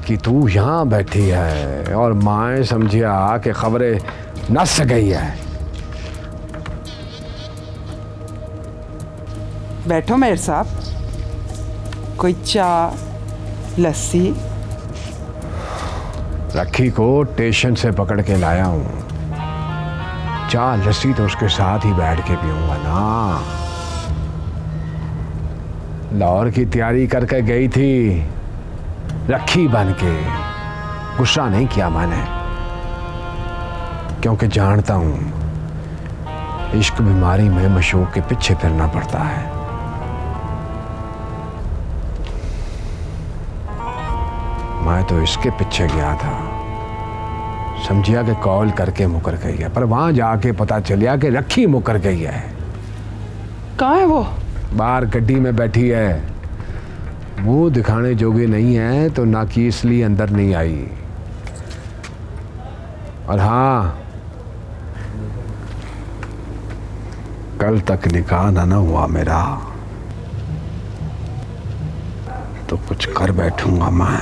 कि तू यहाँ बैठी है और माए समझिया कि खबरें नस गई है। बैठो मेयर साहब, कोई चाय लस्सी? रखी को स्टेशन से पकड़ के लाया हूँ, चाय लस्सी तो उसके साथ ही बैठ के पीऊंगा ना। लाहौर की तैयारी करके गई थी रखी बन के, गुस्सा नहीं किया मैंने, क्योंकि जानता हूं इश्क बीमारी में मशूक के पीछे फिरना पड़ता है। मैं तो इसके पीछे गया था, समझिया कि कॉल करके मुकर गई है, पर वहां जाके पता चलिया कि रखी मुकर गई है। कहाँ है वो? बाहर गड्डी में बैठी है, मुंह दिखाने जोगे नहीं है तो ना कि इसलिए अंदर नहीं आई। और हाँ, कल तक निकाह ना हुआ मेरा तो कुछ कर बैठूंगा मैं।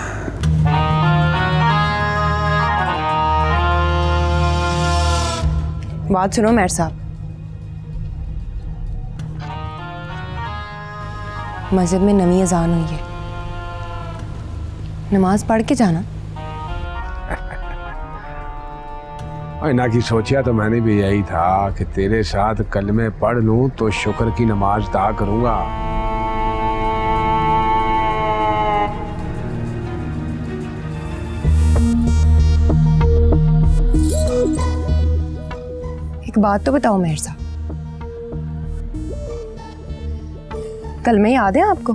बात सुनो मेयर साहब, मस्जिद में नवी अजान हुई है, नमाज पढ़ के जाना। और ना कि सोचा तो मैंने भी यही था कि तेरे साथ कलमे पढ़ लूं तो शुक्र की नमाज अदा करूंगा। एक बात तो बताओ मेयर साहब, कलमे याद है आपको?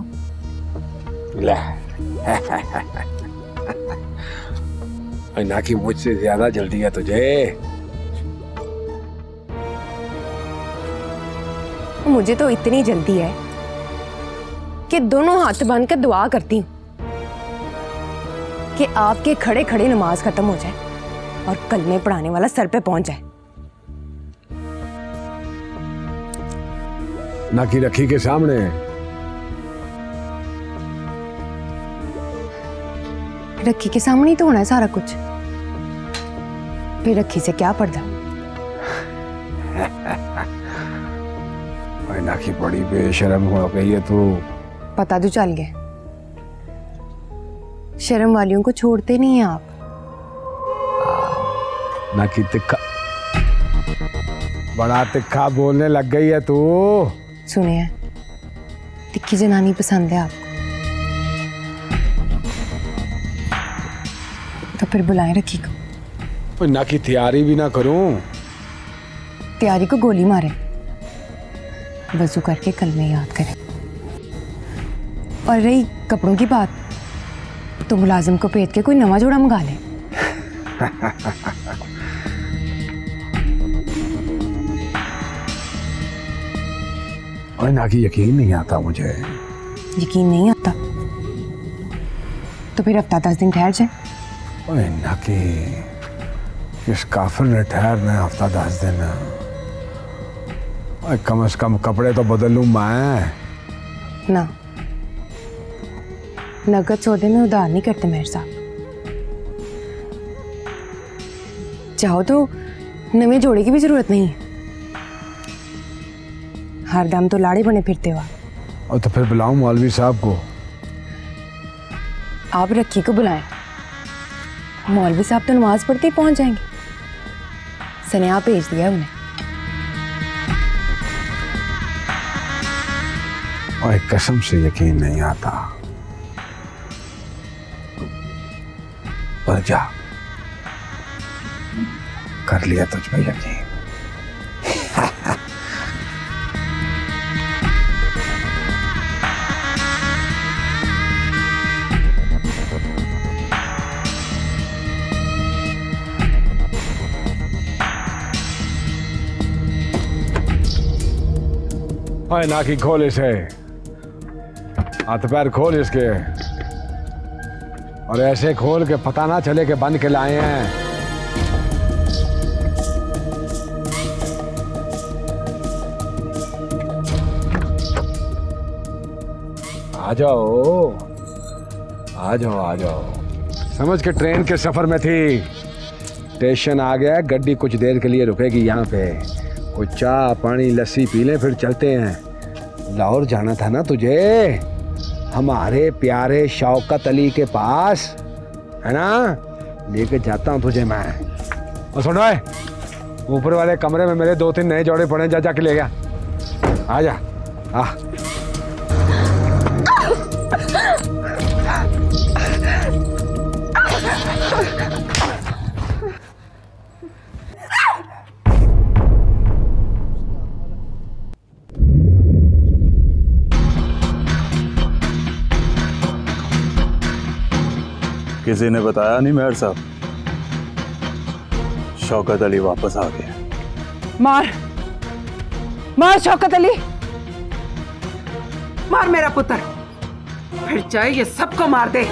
ना कि मुझसे ज्यादा जल्दी है तुझे। मुझे तो इतनी जल्दी है कि दोनों हाथ बांध कर दुआ करती हूँ कि आपके खड़े खड़े नमाज खत्म हो जाए और कलमे पढ़ाने वाला सर पे पहुंच जाए। ना कि रखी के सामने। रखी के सामने ही तो होना है सारा कुछ, फिर रखी से क्या पर्दा? ना कि बड़ी बेशर्म हो गई है तू। पता तो चल गया, शर्म वालियों को छोड़ते नहीं हैं आप। ना कि तिखा, बड़ा तिखा बोलने लग गई है तू। सुनिए, तिखी जनानी पसंद है आपको तो फिर बुलाएं रखी को। ना कि तैयारी भी ना करूं। तैयारी को गोली मारे, वजू करके कलमे याद करें। और रही कपड़ों की बात, तो मुलाजिम को भेज के कोई नवा जोड़ा मंगा ले। और ना कि यकीन नहीं आता मुझे। यकीन नहीं आता तो फिर हफ्ता 10 दिन ठहर जाए। ओए ना कि किस काफिर ने ठहरना है हफ्ता 10 दिन? ओए कम से कम कपड़े तो बदल लूं मैं। ना, नगद सौदे में उधार नहीं करते मेरे साहब। चाहो तो नवे जोड़े की भी जरूरत नहीं है, हर दम तो लाड़े बने फिरते हो। और तो फिर बुलाऊं मौलवी साहब को? आप रखी को बुलाएं, मौलवी साहब तो नमाज पढ़ते ही पहुंच जाएंगे। सनेहा भेज दिया उन्हें। और कसम से यकीन नहीं आता, पर जा, कर लिया तुझ पे यकीन। ओए ना कि खोल इसे, हाथ पैर खोल इसके, और ऐसे खोल के पता ना चले कि बंद के लाए हैं। आ जाओ आ जाओ आ जाओ। समझ के ट्रेन के सफर में थी। स्टेशन आ गया, गड्डी कुछ देर के लिए रुकेगी यहाँ पे। कुछ चाय पानी लस्सी पी लें, फिर चलते हैं। लाहौर जाना था ना तुझे, हमारे प्यारे शौकत अली के पास, है ना? लेके जाता हूँ तुझे मैं। और सुनो, ऊपर वाले कमरे में मेरे 2-3 नए जोड़े पड़े, जा जाके ले गया। आ जा। किसी ने बताया नहीं मेहर साहब, शौकत अली वापस आ गया। मार मार शौकत अली, मार मेरा पुत्र, फिर चाहे ये सबको मार दे।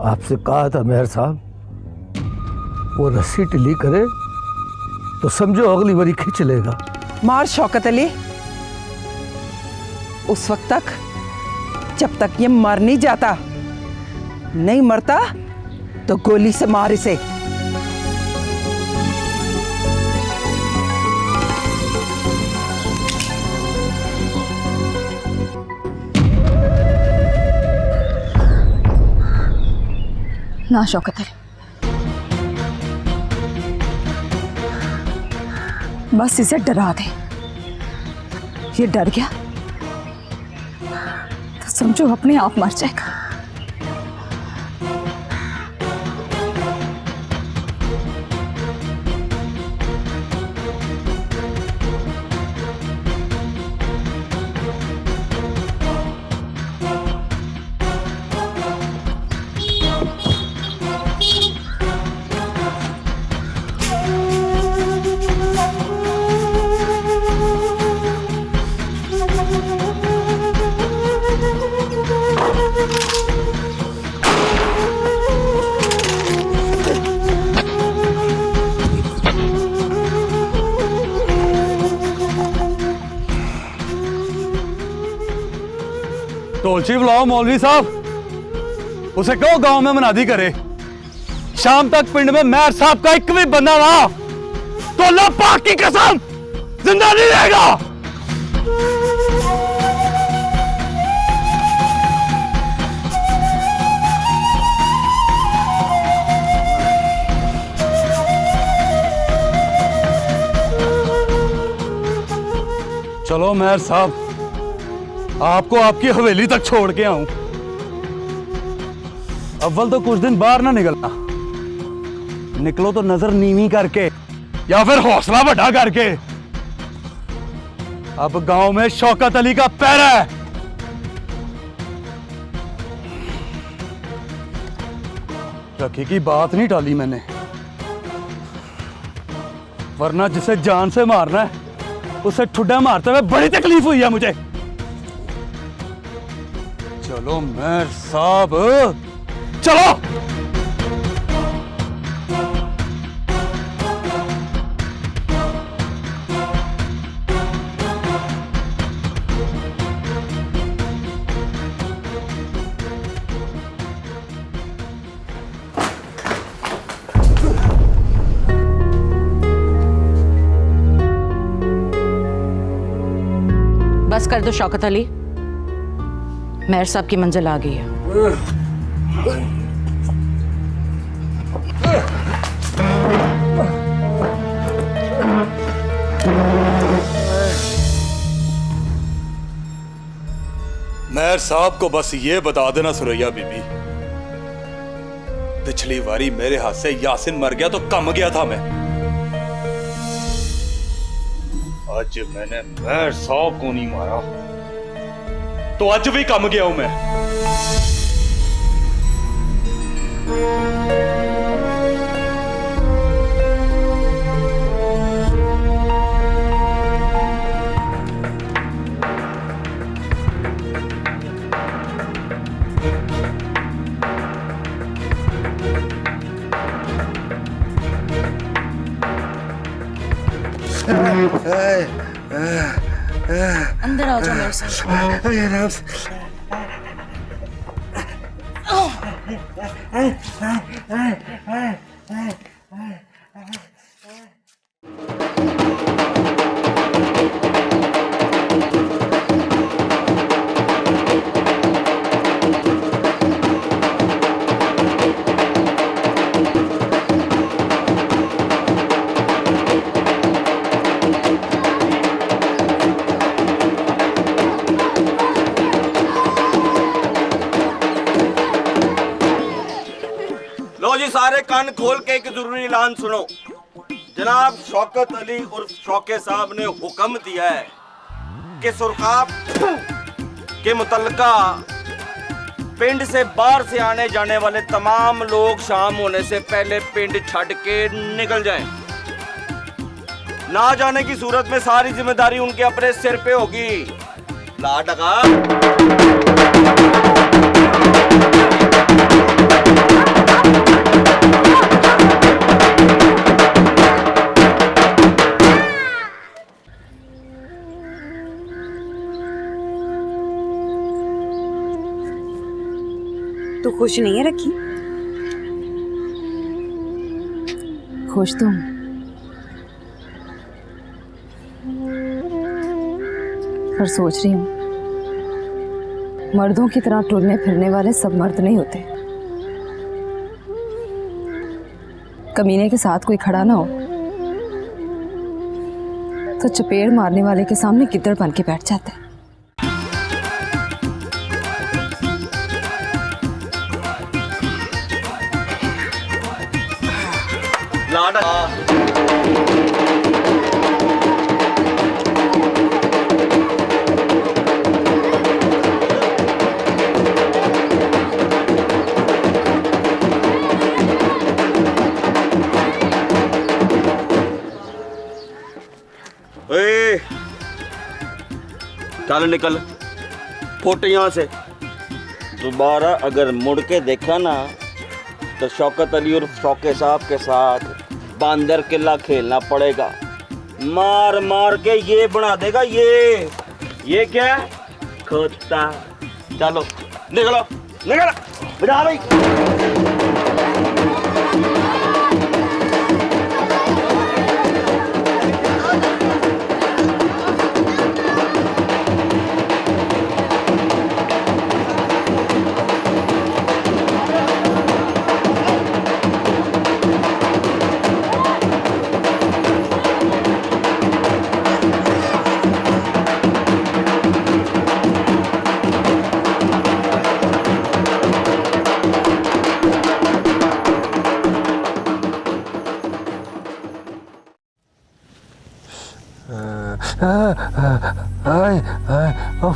आपसे कहा था मेहर साहब, वो रस्सी ढीली करे तो समझो अगली बारी खींच लेगा। मार शौकत अली, उस वक्त तक जब तक ये मर नहीं जाता। नहीं मरता तो गोली से मार इसे। ना शौकत अली, बस इसे डरा दे। ये डर गया तो समझो अपने आप मर जाएगा। ढोलची बुलाओ मौलवी साहब, उसे कहो गांव में मनादी करे। शाम तक पिंड में मेहर साहब का एक भी बंदा रहा तो अल्लाह पाक की कसम जिंदा नहीं रहेगा। चलो मेहर साहब, आपको आपकी हवेली तक छोड़ के आऊं। अव्वल तो कुछ दिन बाहर ना निकलना, निकलो तो नजर नीवी करके या फिर हौसला बढ़ा करके। अब गांव में शौकत अली का पैरा है। रखी की बात नहीं टाली मैंने, वरना जिसे जान से मारना है उसे ठुड्डा मारते हुए बड़ी तकलीफ हुई है मुझे। चलो मेहर साहब, चलो। कर दो शौकत अली, मेहर साहब की मंजिल आ गई है। मेहर साहब को बस ये बता देना सुरैया बीबी, पिछली बारी मेरे हाथ से यासिन मर गया तो कम गया था मैं। आज मैंने मेहर साहब को नहीं मारा तो आज भी कम गया हूं मैं। अंदर आ जाओ मेरे साथ। लो जी सारे कान खोल के एक जरूरी ऐलान सुनो। जनाब शौकत अली उर्फ शौके साहब ने हुक्म दिया है कि सुरखाब के मुतल्लिका पिंड से बाहर से आने जाने वाले तमाम लोग शाम होने से पहले पिंड छड़ के निकल जाएं। ना जाने की सूरत में सारी जिम्मेदारी उनके अपने सिर पे होगी। ला टका तो खुश नहीं है रखी? खुश तो हूं, पर सोच रही हूं मर्दों की तरह टुरने फिरने वाले सब मर्द नहीं होते। कमीने के साथ कोई खड़ा ना हो तो चपेड़ मारने वाले के सामने गिद्दड़ बन के बैठ जाता है। चल निकल फुट यहाँ से। दोबारा अगर मुड़ के देखा ना तो शौकत अली और शौके साहब के साथ बांदर किला खेलना पड़ेगा। मार मार के ये बना देगा। ये क्या खोता। चलो निकलो निकलो बिठा भाई।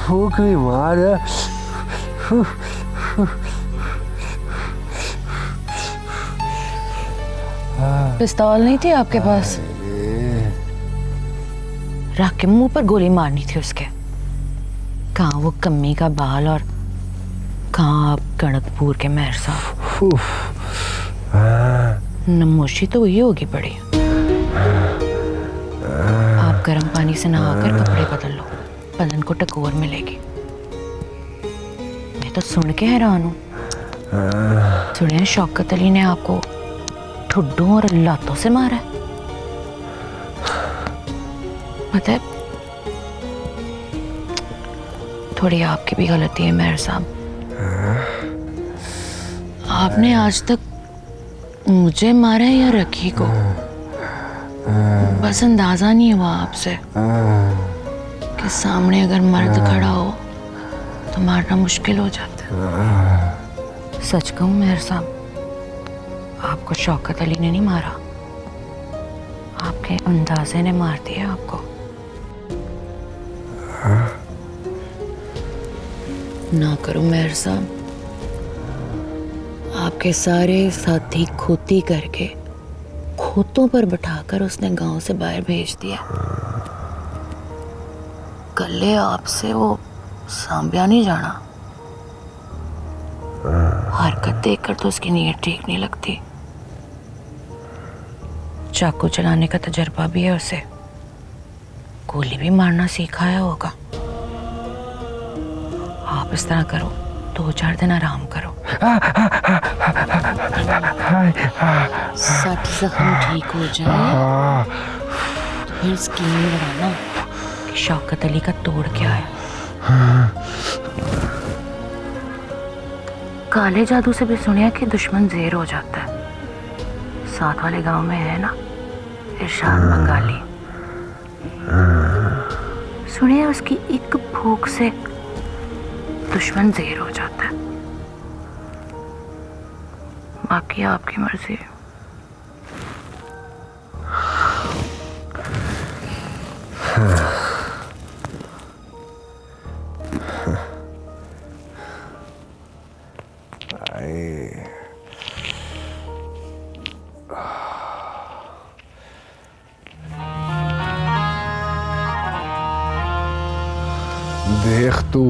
फूक भी मार। पिस्तौल नहीं थी आपके पास? रख के मुंह पर गोली मारनी थी उसके। कहाँ वो कम्मी का बाल और कहाँ आप गणकपुर के मेहर साहब। नमोशी तो वही होगी पड़ी। आप गर्म पानी से नहाकर कपड़े बदल लो, बदन को टकोर मिलेगी। मैं तो सुन के हैरान हूँ। सुने शौकत अली ने आपको ठुड्डों और लातों से मारा है। पता है थोड़ी आपकी भी गलती है मेहर साहब। आपने आज तक मुझे मारा है या रखी को? बस अंदाजा नहीं हुआ आपसे कि सामने अगर मर्द खड़ा हो तो मारना मुश्किल हो जाता है। सच कहूं मेहर साहब, आपको शौकत अली ने नहीं मारा, आपके अंदाजे ने मार दिया आपको। ना करो मेहर साहब, आपके सारे साथी खोती करके खोतों पर बिठाकर उसने गांव से बाहर भेज दिया। कल्ले आपसे वो सांबिया नहीं जाना। हरकत देखकर तो उसकी नीयत ठीक नहीं लगती। चाकू चलाने का तजर्बा भी है उसे, गोली भी मारना सिखाया होगा। आप इस तरह करो, 2-4 दिन आराम करो। सट जख्म ठीक हो जाए तो फिर स्कीम लगाना कि शौकत अली का तोड़ क्या है। काले जादू से भी सुनिया कि दुश्मन ज़ेर हो जाता है। साथ वाले गांव में है ना इरशाद बंगाली, सुनिए उसकी एक फूंक से दुश्मन ज़ेर हो जाता है। बाकी आपकी मर्जी है। देख तू,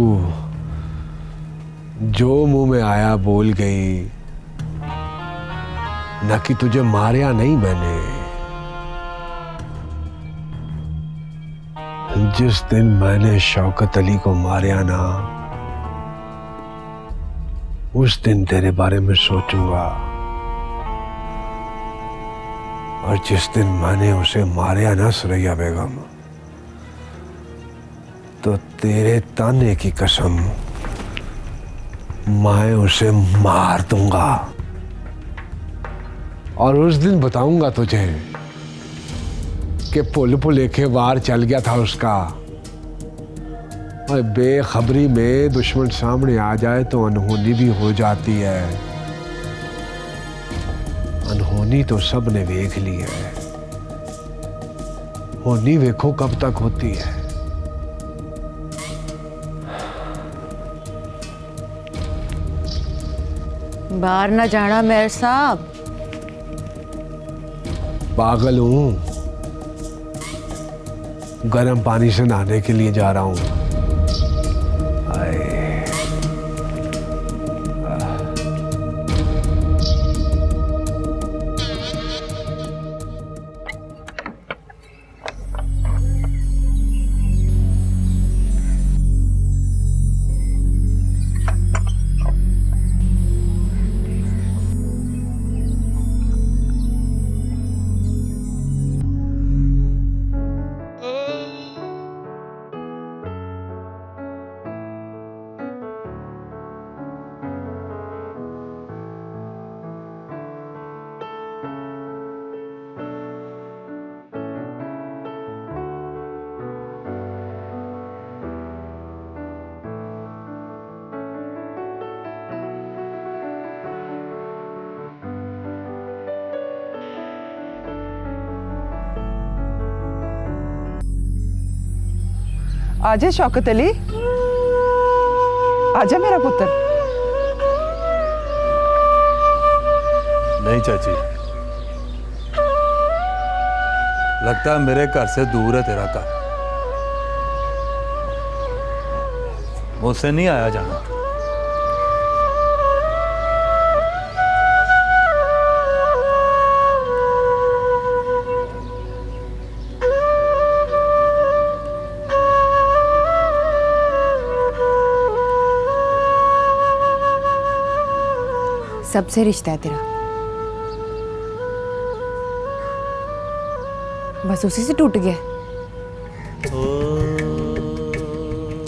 जो मुंह में आया बोल गई, न कि तुझे मारा नहीं मैंने। जिस दिन मैंने शौकत अली को मारा ना, उस दिन तेरे बारे में सोचूंगा। और जिस दिन मैंने उसे मारा ना सुरैया बेगम, तो तेरे ताने की कसम मैं उसे मार दूंगा। और उस दिन बताऊंगा तुझे कि पुल पुलेखे वार चल गया था उसका। और बेखबरी में दुश्मन सामने आ जाए तो अनहोनी भी हो जाती है। अनहोनी तो सब ने देख ली है, होनी देखो कब तक होती है। बाहर ना जाना मेहर साहब। पागल हूं, गर्म पानी से नहाने के लिए जा रहा हूं। आजा शौकत अली, आजा मेरा पुत्र। नहीं चाची, लगता है मेरे घर से दूर है तेरा घर। मुझसे नहीं आया जाना। सबसे रिश्ता है तेरा, बस उसी से टूट गया।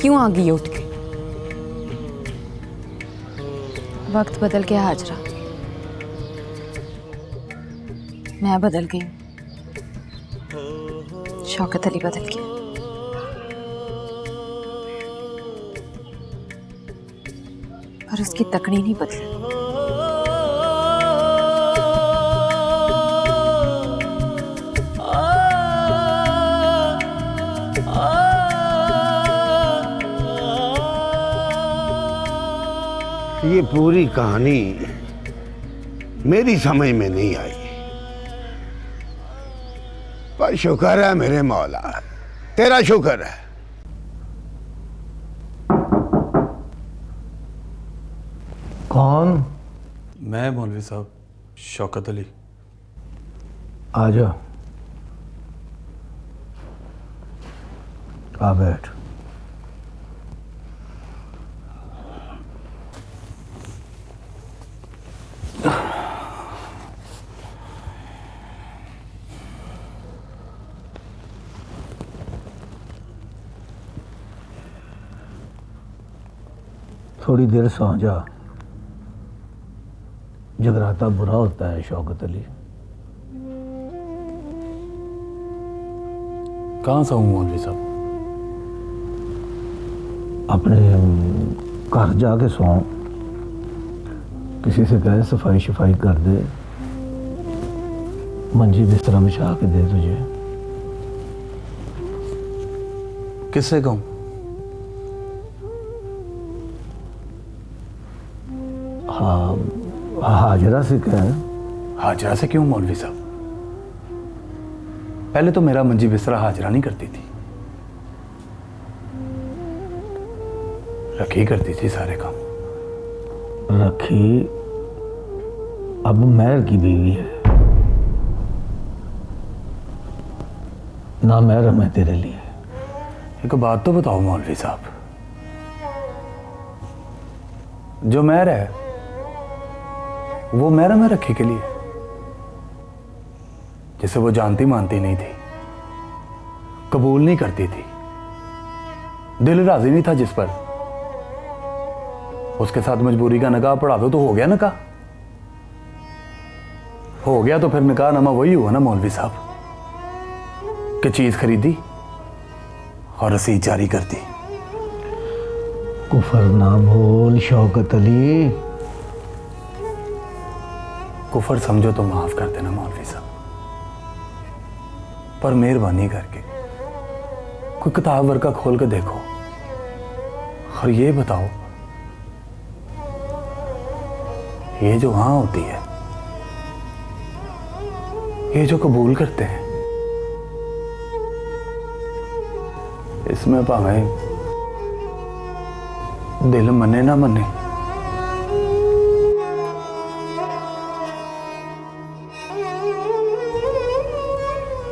क्यों आ गई उठ के? वक्त बदल गया हाजरा, मैं बदल गई, शौकत अली बदल गया। पर उसकी तकड़ी नहीं बदली। ये पूरी कहानी मेरी समझ में नहीं आई, पर शुक्र है मेरे मौला, तेरा शुक्र है। कौन? मैं मौलवी साहब शौकत अली। आ जा, आ बैठ। थोड़ी देर सो जा, जगराता बुरा होता है शौकत अली। कहाँ से हूँ मौलवी साहब? अपने घर जाके सो, किसी से कहे सफाई शफाई कर दे, मंजी बिस्तरा बिछा के दे तुझे। किससे कहूँ? हाँ, हाजरा से कहे। हाजरा से क्यों मौलवी साहब? पहले तो मेरा मंजी बिस्तरा हाजरा नहीं करती थी, रखी करती थी सारे काम। रखी अब महर की बीवी है, ना महरम है तेरे लिए। एक बात तो बताओ मौलवी साहब, जो महर है वो महरम है रखी के लिए, जिसे वो जानती मानती नहीं थी, कबूल नहीं करती थी, दिल राजी नहीं था जिस पर, उसके साथ मजबूरी का निकाह पढ़ा दो तो हो गया निकाह। हो गया तो फिर निकाह नामा वही हुआ ना मौलवी साहब, कि चीज खरीदी और रसीद जारी कर दी। कुफर ना बोल शौकत अली। कुफर समझो तो माफ कर देना मौलवी साहब, पर मेहरबानी करके कोई किताब वर्का खोल के देखो और ये बताओ, ये जो हाँ होती है, ये जो कबूल करते हैं, इसमें भावे दिल मने ना मने,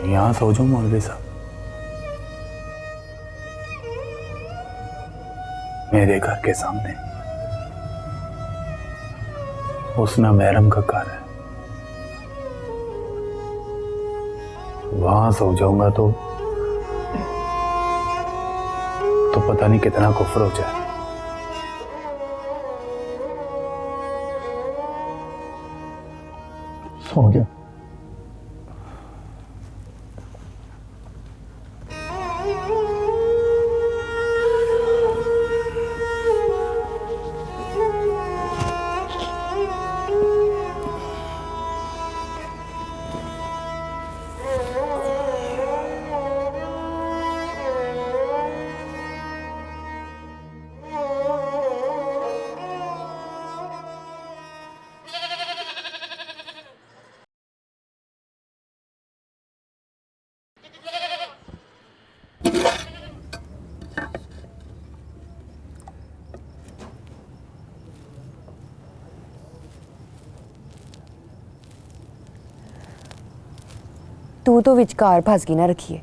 यहां सो जाओ मौलवी साहब, मेरे घर के सामने उसना महरम का घर है, वहां सो जाऊंगा तो पता नहीं कितना कुफ्र हो जाए। सो जा। तू तो विचकार फंस गई ना रखिए,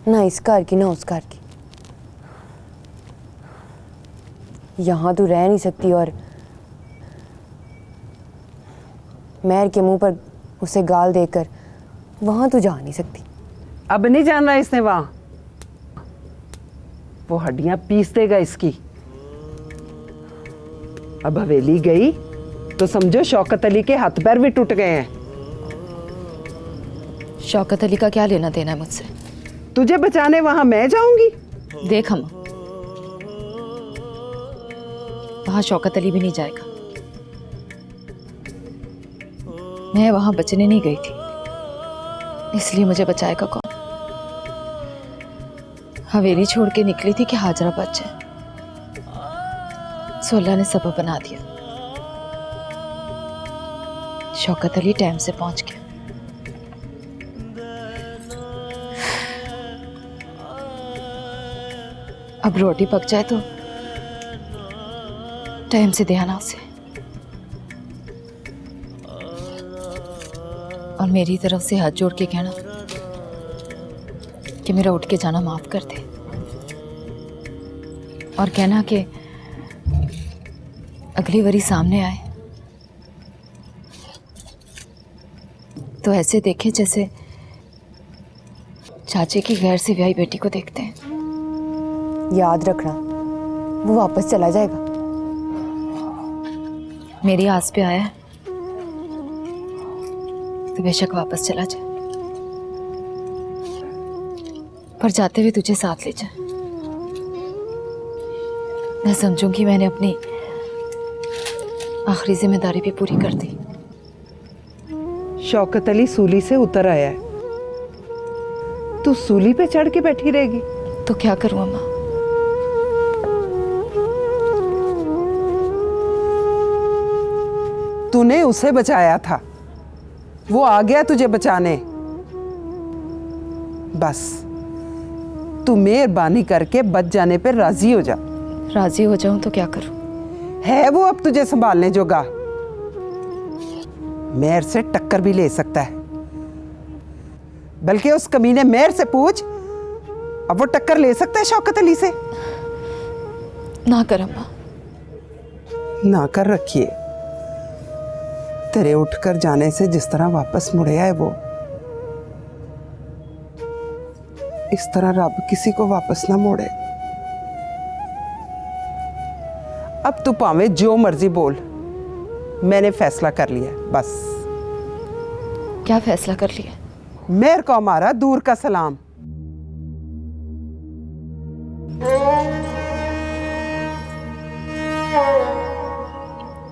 ना इस घर की ना उस घर की। यहां तू रह नहीं सकती और महर के मुंह पर उसे गाल देकर वहां तू जा नहीं सकती। अब नहीं जाना इसने वहां, वो हड्डियां पीस देगा इसकी। अब हवेली गई तो समझो शौकत अली के हाथ पैर भी टूट गए हैं। शौकत अली का क्या लेना देना है मुझसे? तुझे बचाने वहां मैं जाऊंगी? देख हम वहां शौकत अली भी नहीं जाएगा। मैं वहां बचने नहीं गई थी, इसलिए मुझे बचाएगा कौन? हवेली छोड़ के निकली थी कि हाजरा बच जाए, सो अल्लाह ने सबब बना दिया। शौकत अली टाइम से पहुंच गया। अब रोटी पक जाए तो टाइम से दे आना उसे, और मेरी तरफ से हाथ जोड़ के कहना कि मेरा उठ के जाना माफ कर दे, और कहना कि अगली बारी सामने आए तो ऐसे देखे जैसे चाचे की गैर से ब्याही बेटी को देखते हैं। याद रखना वो वापस चला जाएगा। मेरी आस पे आया है तो बेशक वापस चला जाए, पर जाते हुए तुझे साथ ले जाए। मैं समझूंगी मैंने अपनी आखिरी जिम्मेदारी भी पूरी कर दी। शौकत अली सूली से उतर आया है, तू सूली पे चढ़ के बैठी रहेगी? तो क्या करूं अम्मा? तूने उसे बचाया था, वो आ गया तुझे बचाने। बस तू मेहरबानी करके बच जाने पे राजी हो जा। राजी हो जाऊं तो क्या करूं? है वो अब तुझे संभालने जोगा, मेहर से टक्कर भी ले सकता है। बल्कि उस कमीने मेहर से पूछ, अब वो टक्कर ले सकता है शौकत अली से? ना कर अम्मा। ना कर रखिए। तेरे उठकर जाने से जिस तरह वापस मुड़े आए वो, इस तरह रब किसी को वापस ना मोड़े। अब तू भावें जो मर्जी बोल, मैंने फैसला कर लिया है, बस। क्या फैसला कर लिया? मेहर को हमारा दूर का सलाम।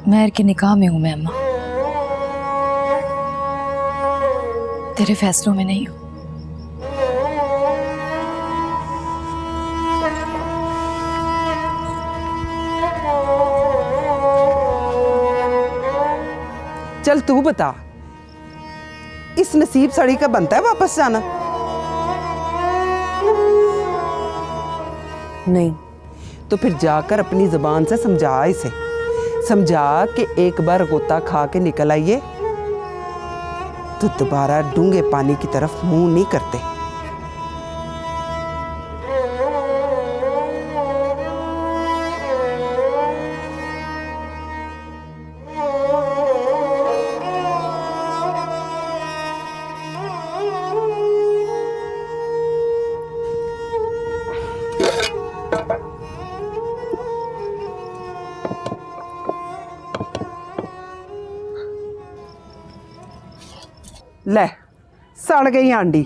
मेहर के निकाह में हूं मैं अम्मा, तेरे फैसलों में नहीं हूं। चल तू बता, इस नसीब सड़ी का बनता है वापस जाना? नहीं। तो फिर जाकर अपनी जुबान से समझा इसे, समझा कि एक बार गोता खा के निकल आइए तो दोबारा डूंगे पानी की तरफ मुंह नहीं करते। ले, सड़ गई आंडी,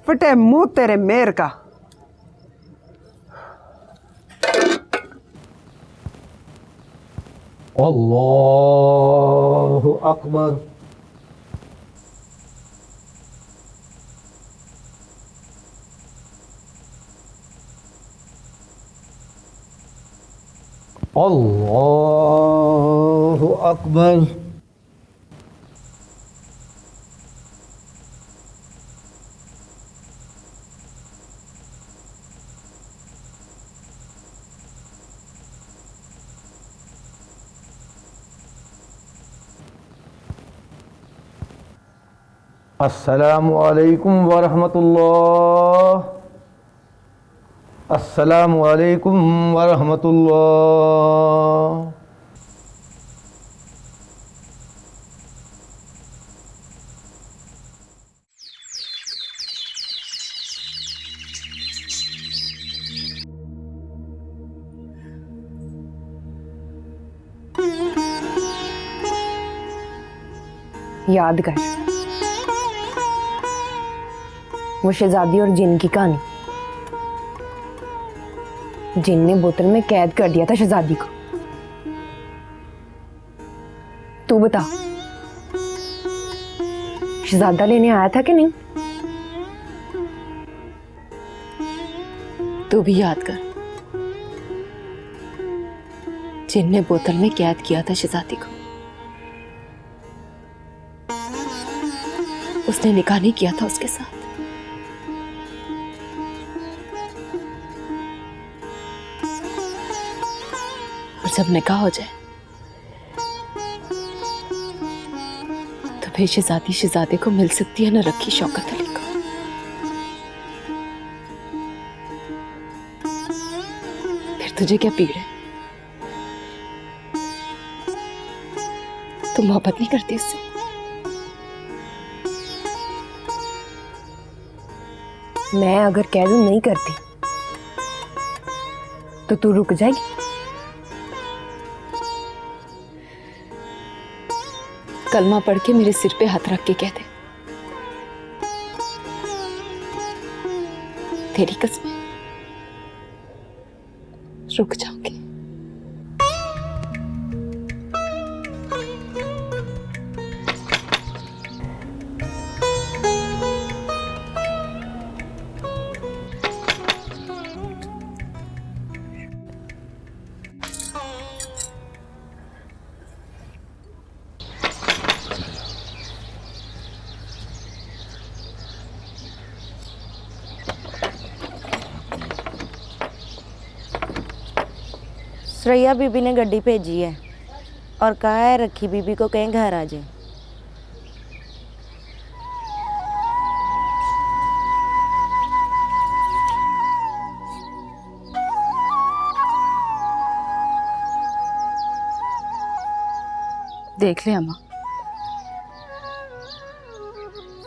फटे मुंह तेरे मेहर का। अल्लाहु अकबर। अल्लाहु अकबर। अस्सलामु अलैकुम वरहमतुल्लाह। अस्सलामु अलैकुम वरहमतुल्लाह। याद कर वो शहजादी और जिन की कहानी। जिन ने बोतल में कैद कर दिया था शहजादी को। तू बता, शहजादा लेने आया था कि नहीं? तू भी याद कर, जिन ने बोतल में कैद किया था शहजादी को, उसने निकाह नहीं किया था उसके साथ। और जब निकाह हो जाए तो फिर शहजादी शहजादे को मिल सकती है न रखी शौकत अली को। फिर तुझे क्या पीड़ है? तू मोहब्बत नहीं करती उससे? मैं अगर कह दूं नहीं करती तो तू रुक जाएगी? कलमा पढ़ के मेरे सिर पे हाथ रख के कह दे, तेरी कसम रुक जाऊंगी। श्रेया बीबी ने गड्डी भेजी है और कहा है रखी बीबी को कहीं घर आ जाए। देख ले अम्मा,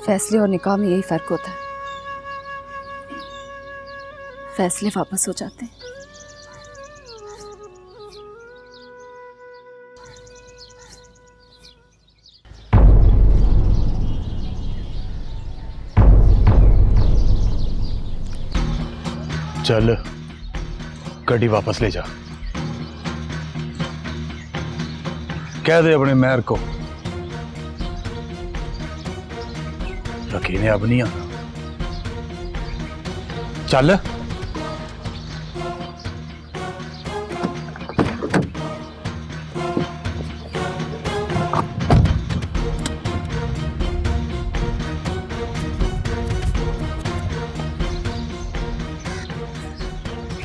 फैसले और निकाह में यही फर्क होता है। फैसले वापस हो जाते हैं। चल गाड़ी वापस ले जा। कह दे अपने मेहर को रखी ने अब नहीं आना। चल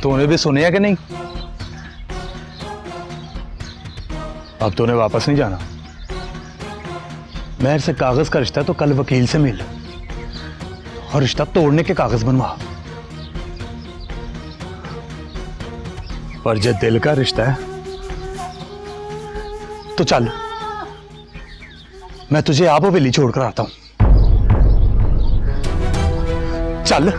तूने भी सुने कि नहीं? अब तूने वापस नहीं जाना। मेहर से कागज का रिश्ता तो कल वकील से मिल और रिश्ता तोड़ने के कागज बनवा। पर जब दिल का रिश्ता है तो चल, मैं तुझे आप हवेली छोड़कर आता हूं। चल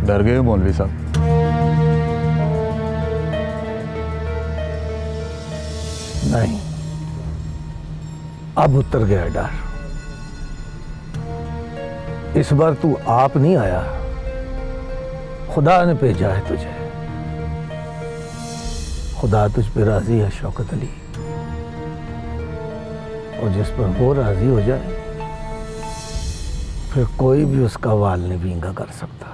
डर गए हो मौलवी साहब? नहीं, अब उतर गया डर। इस बार तू आप नहीं आया, खुदा ने भेजा है तुझे। खुदा तुझ पे राजी है शौकत अली, और जिस पर वो राजी हो जाए फिर कोई भी उसका वाल नहीं विंगा कर सकता।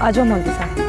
आ जाओ मौलवी साहब।